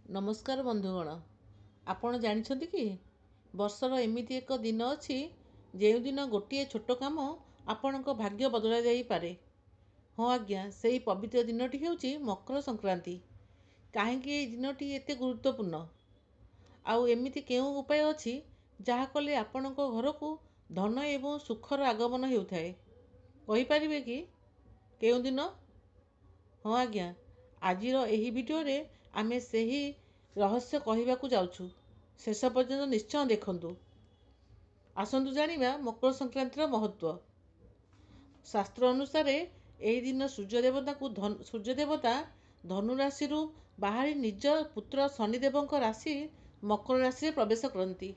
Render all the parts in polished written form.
नमस्कार बंधुगण, आपण जानते कि वर्षर एमती एक दिन अच्छी जो दिन गोटे छोट कम आपण भाग्य बदल पारे। हाँ आज्ञा, से ही पवित्र दिनटी हूँ मकर संक्रांति। कहीं दिनटी एत गुरुत्वपूर्ण आउ एमती केउ उपाय अच्छी जहा कले आपण घर को धन एवं सुखर आगमन होता है, कहींपारे कि केउ दिन? हाँ आज्ञा, आज भिडियो रे आमे से ही रहस्य कहवाकू जाऊँ। शेष पर्यंत निश्चय देखंतु। आसंतु जानिबा मकर संक्रांतिर महत्व। शास्त्र अनुसार यही दिन सूर्यदेवता धनु राशि बाहरी निज पुत्र शनिदेव राशि मकर राशि प्रवेश करती।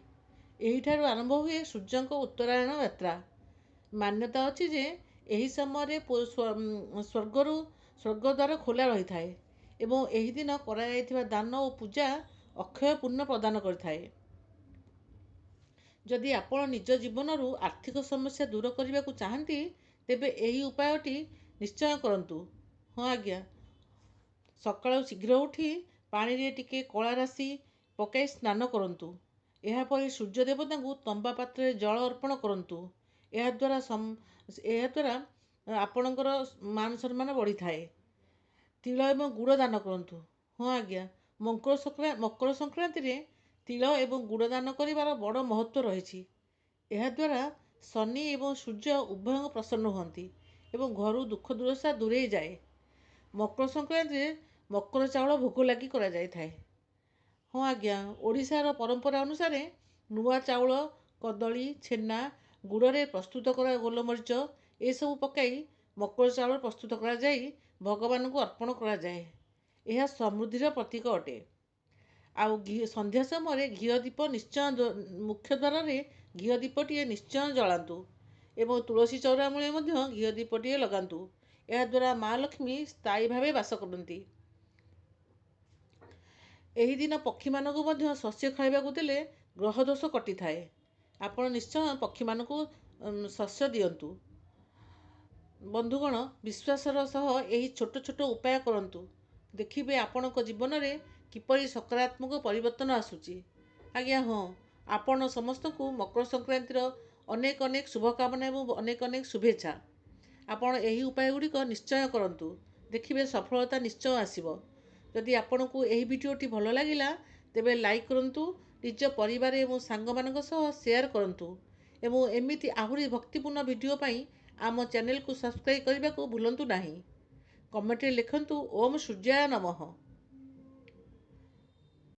यही आरंभ हुए सूर्य उत्तरायण यात्रा। मान्यता अच्छी जे यही समय स्वर्गद्वार खोला रही था एवं यही दिन कराइथिबा दान और पूजा अक्षय पुण्य प्रदान करथाए। जदि आपण निज जीवन आर्थिक समस्या दूर करने को चाहती तेबे यही उपायटी निश्चय करंतु। हाँ आज्ञा, सकाळु शीघ्र उठी पानी रे टिके कला राशि पकाई स्नान करंतु। एहा परे सूर्य देवता को तंबा पात्र जल अर्पण करंतु। एहा द्वारा आपणकर मान सम्मान बढ़ी थाए। तिल एवं गुड़ दान करंतु। हाँ आज्ञा, मकर संक्रांति रे तिल एवं गुड़ दान करिवार बड़ महत्व रही। एहा द्वारा शनि एवं सूर्य उभय प्रसन्न हुअन्ति एवं घर दुख दुर्दशा दूरे जाए। मकर संक्रांति रे मकर चाउल भोग लगी करा जाय थाए। हाँ आज्ञा, ओडिशार परंपरा अनुसार नुआ चाउल कदली छेना गुड़ प्रस्तुत करा गोलमरीच ए सब पकाई मकर चाउल प्रस्तुत करा जाई भगवान को अर्पण करा जाए। यह समृद्धिर प्रतीक अटे। आउ संध्या समय घी दीप निश्चय मुख्य द्वार घी दीपटे निश्चय जलांतु एवं तुलसी चौरा मूले घी दीपटे लगांतु। यह द्वारा माँ लक्ष्मी स्थायी भाव बास करती। एही दिन पक्षी मानकु मध्य शस्य खाइबाकू देले ग्रह दोष कटि थाए। आपण निश्चय पक्षी मानकु शस्य दियंतु। बंधुगण, विश्वासर सह यही छोट छोट उपाय करंतु। देखिबे आपणक जीवन में किपरि सकारात्मक परिवर्तन आसुची। आज्ञा हाँ, आपण समस्त को मकर संक्रांतिर अनेक अनेक शुभकामना एवं अनेक अनेक शुभेच्छा। आपण यही उपाय गुड़िक निश्चय करंतु। देखिबे सफलता निश्चय आसीबो। जदि आपण को यही वीडियोटी भल लगिला तेबे लाइक करंतु, निज परिवार एवं सांग मानक सह शेयर करंतु एवं एमिति आहुरी भक्तिपूर्ण वीडियो पाई आम चैनल को सब्सक्राइब करने को भूलंतु नहीं। कमेंट लिखंतु ओम सूर्याय नमः।